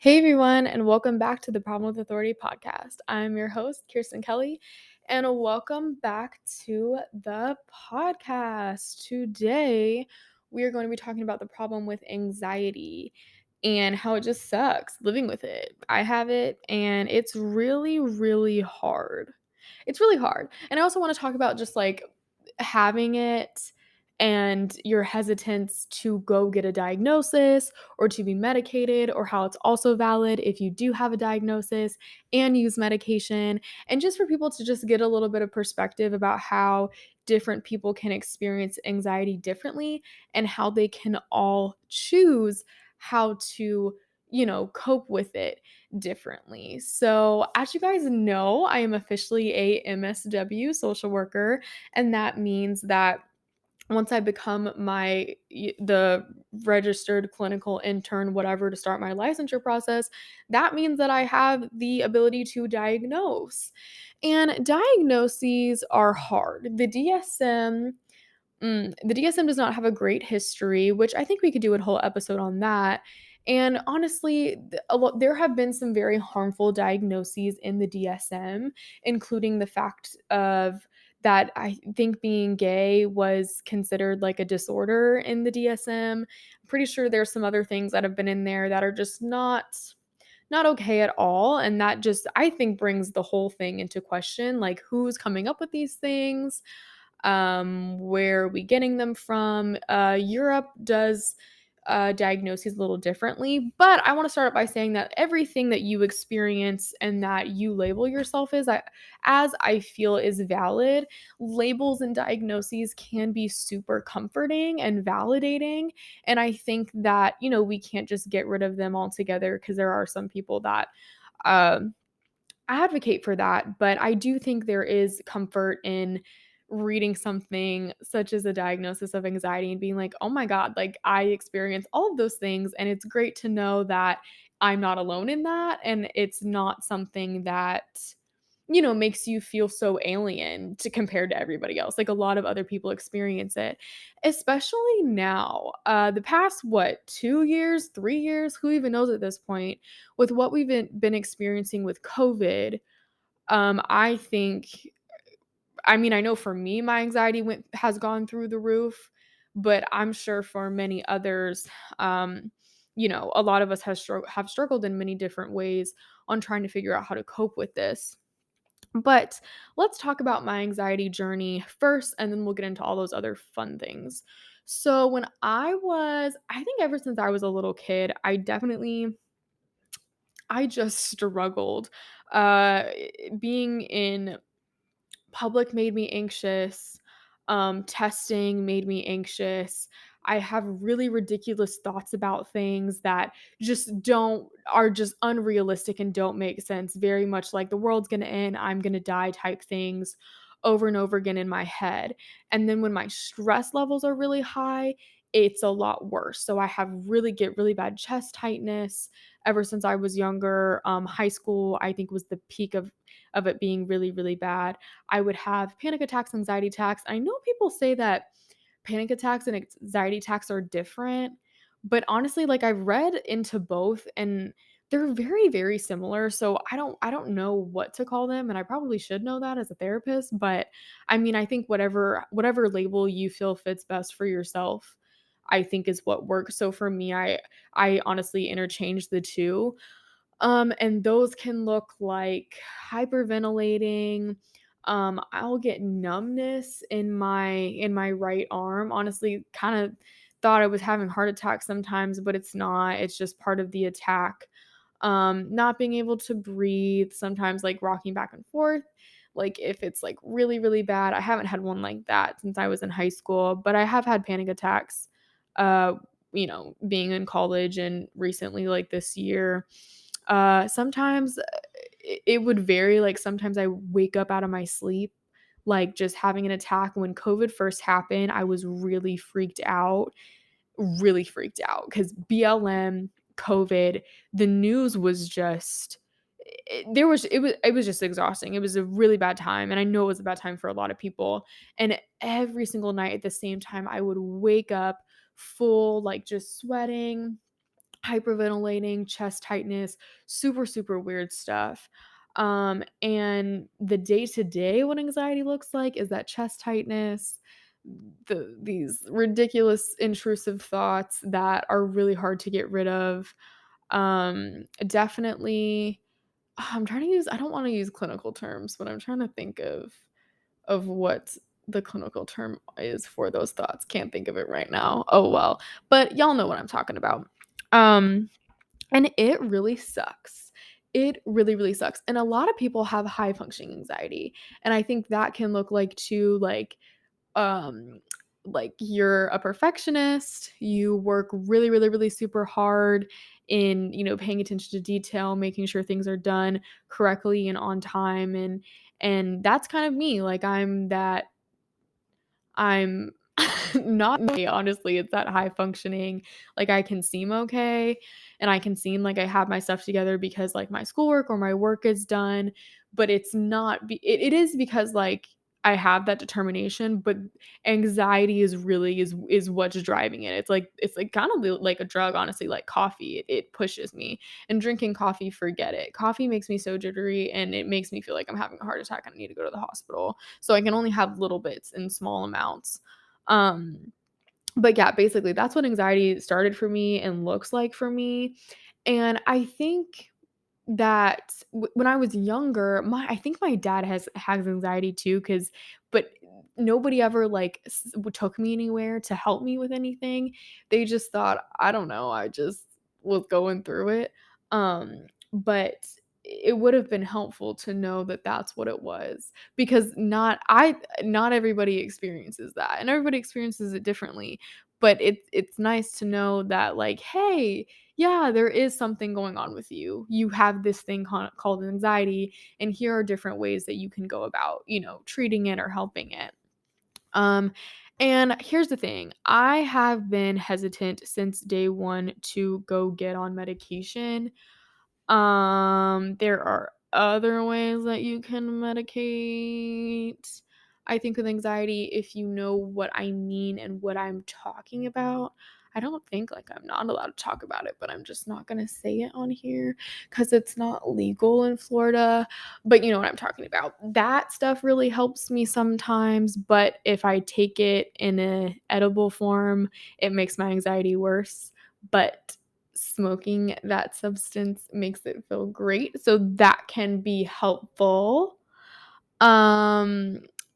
Hey everyone, and welcome back to the Problem with Authority podcast. I'm your host, Kiersten Kelley, and welcome back to the podcast. Today, we are going to be talking about the problem with anxiety and how it just sucks living with it. I have it, and it's really, really hard. It's really hard. And I also want to talk about just like having it and your hesitance to go get a diagnosis or to be medicated, or how it's also valid if you do have a diagnosis and use medication, and just for people to just get a little bit of perspective about how different people can experience anxiety differently and how they can all choose how to cope with it differently. So, as you guys know, I am officially a MSW social worker, and that means that once I become the registered clinical intern, whatever, to start my licensure process, that means that I have the ability to diagnose. And diagnoses are hard. The DSM does not have a great history, which I think we could do a whole episode on that. And honestly, there have been some very harmful diagnoses in the DSM, including the fact of that I think being gay was considered like a disorder in the DSM. I'm pretty sure there's some other things that have been in there that are just not okay at all, and that just, I think, brings the whole thing into question, like who's coming up with these things, where are we getting them from? Europe does diagnoses a little differently, but I want to start by saying that everything that you experience and that you label yourself as I feel is valid. Labels and diagnoses can be super comforting and validating, and I think that we can't just get rid of them altogether, because there are some people that um advocate for that, but I do think there is comfort in reading something such as a diagnosis of anxiety and being like, "Oh my god, like I experience all of those things," and it's great to know that I'm not alone in that, and it's not something that makes you feel so alien to compared to everybody else. Like a lot of other people experience it, especially now. The past, what, 2 years, 3 years, who even knows at this point, with what we've been experiencing with COVID. I think, I mean, I know for me, my anxiety has gone through the roof, but I'm sure for many others, a lot of us have struggled in many different ways on trying to figure out how to cope with this. But let's talk about my anxiety journey first, and then we'll get into all those other fun things. So, I think ever since I was a little kid, I just struggled. Uh, Being in public made me anxious. Testing made me anxious. I have really ridiculous thoughts about things that are just unrealistic and don't make sense. Very much like the world's gonna end, I'm gonna die type things over and over again in my head. And then when my stress levels are really high, it's a lot worse. So I get really bad chest tightness ever since I was younger. High school, I think, was the peak of it being really, really bad. I would have panic attacks, anxiety attacks. I know people say that panic attacks and anxiety attacks are different, but honestly, like I've read into both and they're very, very similar. So I don't know what to call them, and I probably should know that as a therapist, but I mean, I think whatever label you feel fits best for yourself, I think is what works. So for me, I honestly interchange the two. And those can look like hyperventilating. I'll get numbness in my right arm. Honestly, kind of thought I was having heart attacks sometimes, but it's not. It's just part of the attack. Not being able to breathe, sometimes like rocking back and forth. Like if it's like really, really bad. I haven't had one like that since I was in high school, but I have had panic attacks uh, being in college and recently, like this year. Sometimes it would vary, like, sometimes I wake up out of my sleep, like, just having an attack. When COVID first happened, I was really freaked out because BLM, COVID, the news was just it was just exhausting. It was a really bad time, and I know it was a bad time for a lot of people, and every single night at the same time, I would wake up full, like, just sweating, hyperventilating, chest tightness, super, super weird stuff. And the day-to-day what anxiety looks like is that chest tightness, these ridiculous intrusive thoughts that are really hard to get rid of. Definitely I'm trying to use I don't wanna use clinical terms, but I'm trying to think of what the clinical term is for those thoughts. Can't think of it right now. Oh, well. But y'all know what I'm talking about. Um, and it really sucks. It really, really sucks. And a lot of people have high functioning anxiety. And I think that can look like too, um like you're a perfectionist, you work really, really, really super hard in, paying attention to detail, making sure things are done correctly and on time, and that's kind of me. Like I'm not okay, honestly, it's that high functioning, like, I can seem okay, and I can seem like I have my stuff together because, like, my schoolwork or my work is done, but it's not it is because, like, I have that determination, but anxiety is really is what's driving it. It's like kind of like a drug, honestly, like coffee, it pushes me, and drinking coffee, forget it. Coffee makes me so jittery, and it makes me feel like I'm having a heart attack and I need to go to the hospital. So I can only have little bits in small amounts. Um, but yeah, basically that's what anxiety started for me and looks like for me. And I think that when I was younger, I think my dad has anxiety too, but nobody ever like took me anywhere to help me with anything. They just thought, I don't know, I just was going through it. But it would have been helpful to know that that's what it was, because not everybody experiences that, and everybody experiences it differently. But it's nice to know that, like, hey, yeah, there is something going on with you. You have this thing called anxiety, and here are different ways that you can go about, treating it or helping it. Um, and here's the thing, I have been hesitant since day one to go get on medication. There are other ways that you can medicate, I think, with anxiety, if you know what I mean and what I'm talking about. I don't think, like, I'm not allowed to talk about it, but I'm just not gonna say it on here because it's not legal in Florida. But you know what I'm talking about. That stuff really helps me sometimes, but if I take it in a edible form, it makes my anxiety worse. But smoking that substance makes it feel great, so that can be helpful.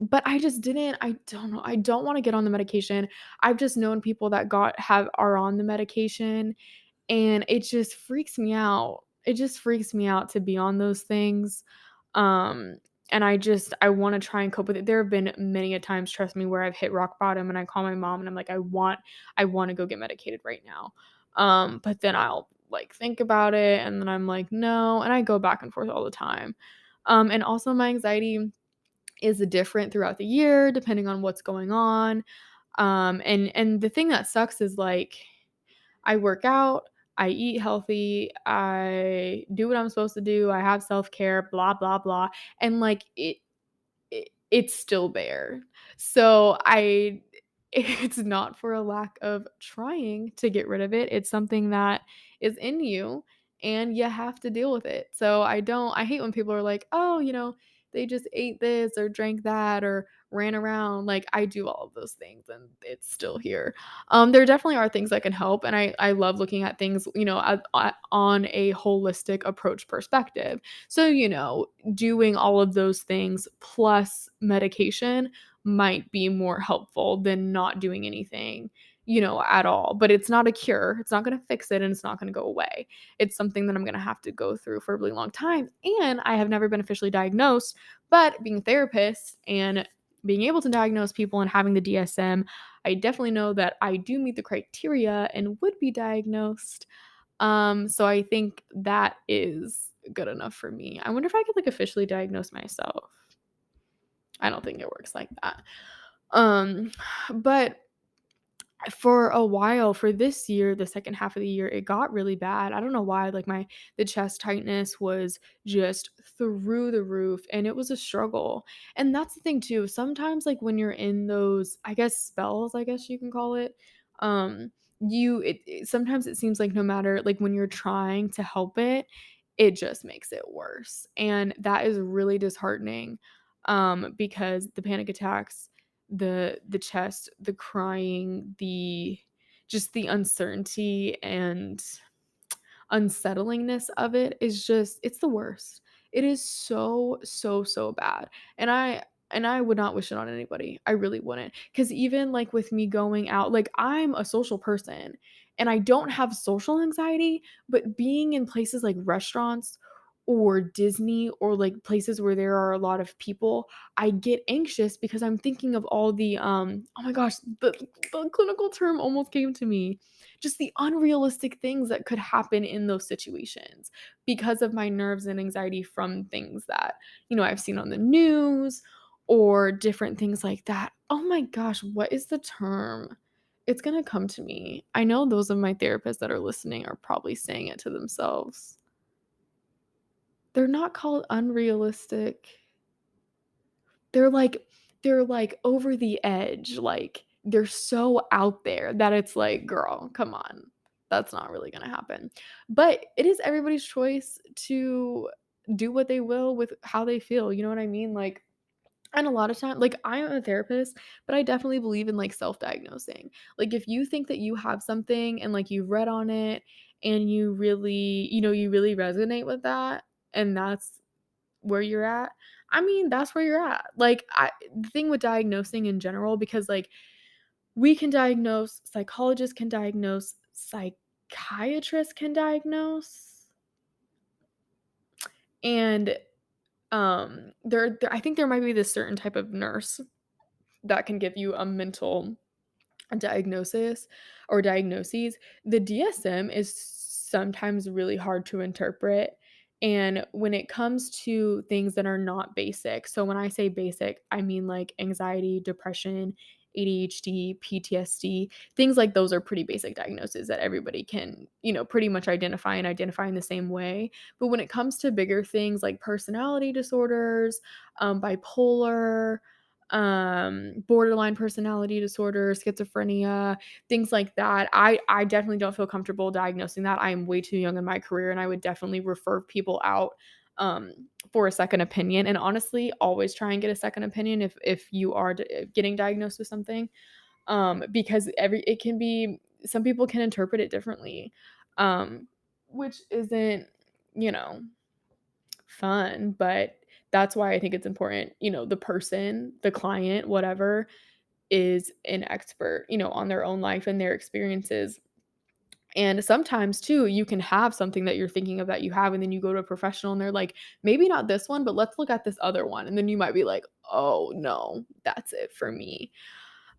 But I don't know, I don't wanna get on the medication. I've just known people that are on the medication, and it just freaks me out. It just freaks me out to be on those things. Um, and I wanna try and cope with it. There have been many a times, trust me, where I've hit rock bottom and I call my mom and I'm like, I wanna go get medicated right now." But then I'll, like, think about it, and then I'm like, "No," and I go back and forth all the time. And also my anxiety is different throughout the year depending on what's going on. And the thing that sucks is, like, I work out, I eat healthy, I do what I'm supposed to do, I have self-care, blah, blah, blah, and, like, it's still there. So it's not for a lack of trying to get rid of it. It's something that is in you and you have to deal with it. So I hate when people are like, "Oh, they just ate this or drank that or ran around." Like, I do all of those things and it's still here. There definitely are things that can help, and I love looking at things, on a holistic approach perspective. So, doing all of those things plus medication might be more helpful than not doing anything, at all. But it's not a cure. It's not going to fix it and it's not going to go away. It's something that I'm going to have to go through for a really long time. And I have never been officially diagnosed, but being a therapist and being able to diagnose people and having the DSM, I definitely know that I do meet the criteria and would be diagnosed. So I think that is good enough for me. I wonder if I could, like, officially diagnose myself. I don't think it works like that. Um, but for a while, for this year, the second half of the year, it got really bad. I don't know why, like, the chest tightness was just through the roof, and it was a struggle. And that's the thing too. Sometimes, like, when you're in those, I guess, spells, I guess you can call it, Sometimes it seems like no matter like when you're trying to help it, it just makes it worse. And that is really disheartening, because the panic attacks, the chest, the crying, the just the uncertainty and unsettlingness of it is just it's the worst. It is so, so, so bad. And I would not wish it on anybody. I really wouldn't. Cause even like with me going out, like I'm a social person and I don't have social anxiety, but being in places like restaurants or Disney or like places where there are a lot of people, I get anxious because I'm thinking of all the oh my gosh, the clinical term almost came to me, just the unrealistic things that could happen in those situations because of my nerves and anxiety from things that, I've seen on the news or different things like that. Oh my gosh, what is the term? It's going to come to me. I know those of my therapists that are listening are probably saying it to themselves. They're not called unrealistic. They're like they're like over the edge, like they're so out there that it's like, "Girl, come on. That's not really gonna happen." But it is everybody's choice to do what they will with how they feel, you know what I mean? Like, and a lot of time like, I am a therapist, but I definitely believe in, like, self-diagnosing. Like, if you think that you have something and, like, you've read on it and you really you really resonate with that, and that's where you're at, I mean, that's where you're at. Like, the thing with diagnosing in general, because, like, we can diagnose, psychologists can diagnose, psychiatrists can diagnose, and, I think there might be this certain type of nurse that can give you a mental diagnosis or diagnoses. The DSM is sometimes really hard to interpret. And when it comes to things that are not basic, so when I say basic, I mean like anxiety, depression, ADHD, PTSD, things like those are pretty basic diagnoses that everybody can, pretty much identify in the same way. But when it comes to bigger things like personality disorders, bipolar, borderline personality disorder, schizophrenia, things like that. I definitely don't feel comfortable diagnosing that. I am way too young in my career and I would definitely refer people out for a second opinion. And honestly, always try and get a second opinion if you are getting diagnosed with something, because every it can be some people can interpret it differently, which isn't, you know fun, but that's why I think it's important, the person, the client, whatever, is an expert, on their own life and their experiences. And sometimes too, you can have something that you're thinking of that you have, and then you go to a professional and they're like, maybe not this one, but let's look at this other one. And then you might be like, oh no, that's it for me.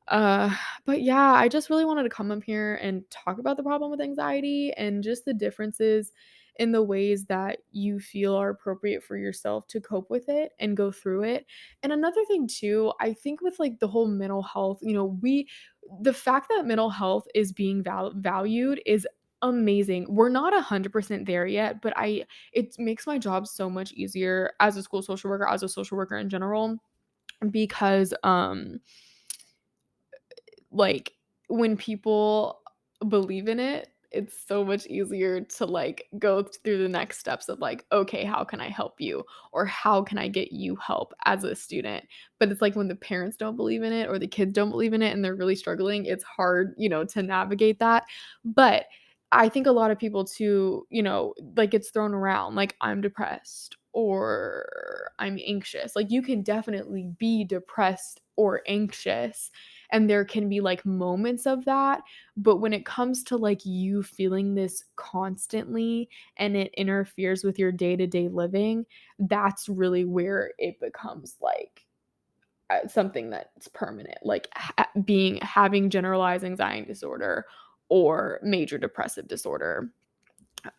Uh, but yeah, I just really wanted to come up here and talk about the problem with anxiety and just the differences in the ways that you feel are appropriate for yourself to cope with it and go through it. And another thing too, I think with like the whole mental health, the fact that mental health is being valued is amazing. We're not 100% there yet, but it makes my job so much easier as a school social worker, as a social worker in general, because like, when people believe in it, it's so much easier to, like, go through the next steps of, like, "Okay, how can I help you?" Or, "How can I get you help as a student?" But it's like when the parents don't believe in it or the kids don't believe in it and they're really struggling, it's hard, to navigate that. But I think a lot of people too, like, it's thrown around, like, "I'm depressed," or "I'm anxious." Like, you can definitely be depressed or anxious, and there can be like moments of that, but when it comes to like you feeling this constantly and it interferes with your day-to-day living, that's really where it becomes like something that's permanent, like having generalized anxiety disorder or major depressive disorder.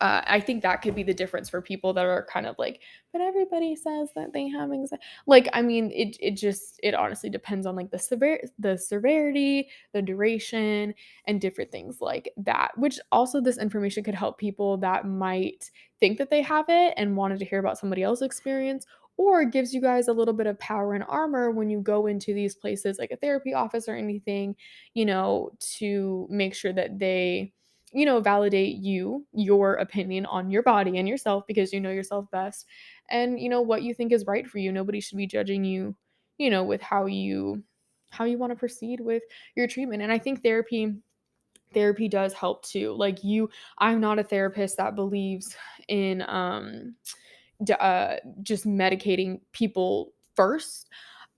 I think that could be the difference for people that are kind of like, but everybody says that they have anxiety. Like, I mean, it honestly depends on like the severity, the duration, and different things like that. Which also this information could help people that might think that they have it and wanted to hear about somebody else's experience, or it gives you guys a little bit of power and armor when you go into these places like a therapy office or anything, to make sure that they, validate your opinion on your body and yourself because you know yourself best and what you think is right for you. Nobody should be judging you, with how you want to proceed with your treatment. And I think therapy does help too. Like I'm not a therapist that believes in just medicating people first.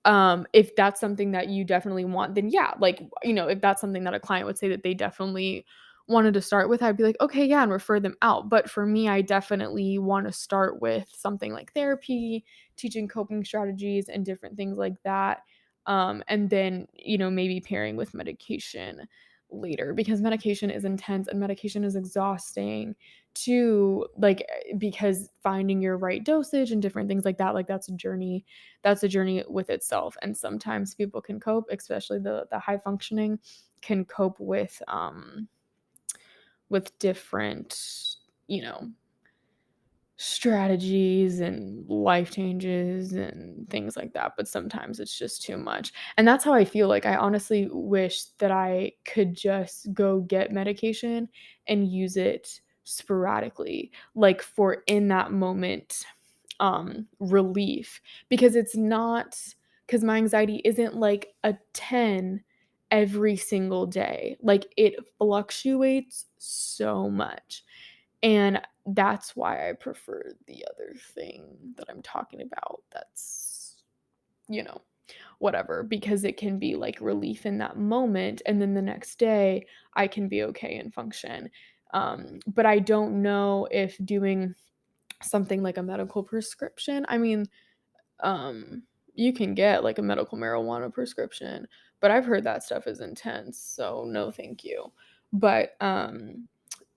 If that's something that you definitely want, then yeah, like, if that's something that a client would say that they definitely wanted to start with, I'd be like, okay, yeah, and refer them out. But for me, I definitely want to start with something like therapy, teaching coping strategies and different things like that. And then, maybe pairing with medication later because medication is intense and medication is exhausting too, like, because finding your right dosage and different things like that's a journey with itself. And sometimes people can cope, especially the high functioning can cope with different, you know, strategies and life changes and things like that, but sometimes it's just too much. And that's how I feel. Like I honestly wish that I could just go get medication and use it sporadically, like for in that moment relief, because it's not, because my anxiety isn't like a 10 every single day. Like it fluctuates so much. And that's why I prefer the other thing that I'm talking about. That's, you know, whatever, because it can be like relief in that moment. And then the next day, I can be okay and function. But I don't know if doing something like a medical prescription, I mean, you can get like a medical marijuana prescription, but I've heard that stuff is intense. So no, thank you. But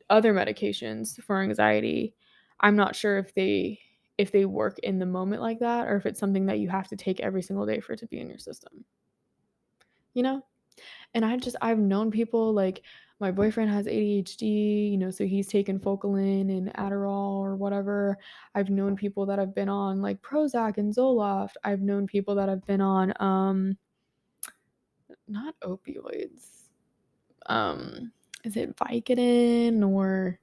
other medications for anxiety, I'm not sure if they work in the moment like that or if it's something that you have to take every single day for it to be in your system. You know? And I've known people like my boyfriend has ADHD, so he's taken Focalin and Adderall or whatever. I've known people that have been on like Prozac and Zoloft. I've known people that have been on not opioids. Is it Vicodin or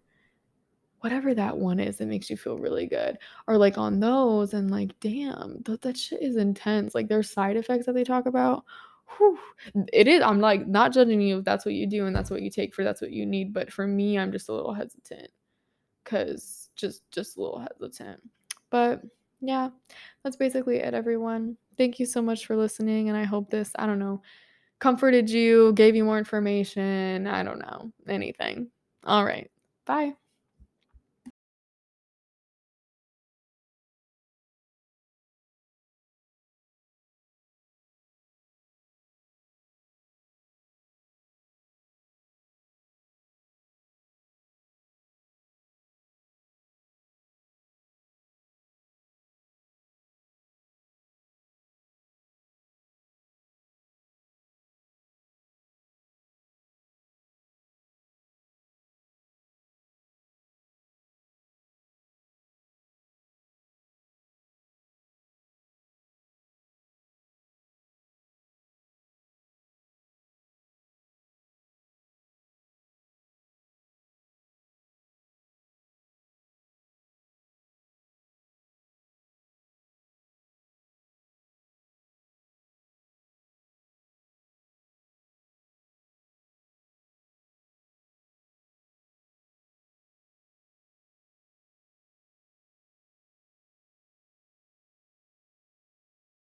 whatever that one is that makes you feel really good, or like on those, and like damn, that shit is intense. Like there's side effects that they talk about. Whew, it is. I'm like not judging you if that's what you do and that's what you take for that's what you need, but for me I'm just a little hesitant, because just a little hesitant. But yeah, that's basically it, everyone. Thank you so much for listening, and I hope this, I don't know, comforted you, gave you more information, I don't know, anything. All right, bye.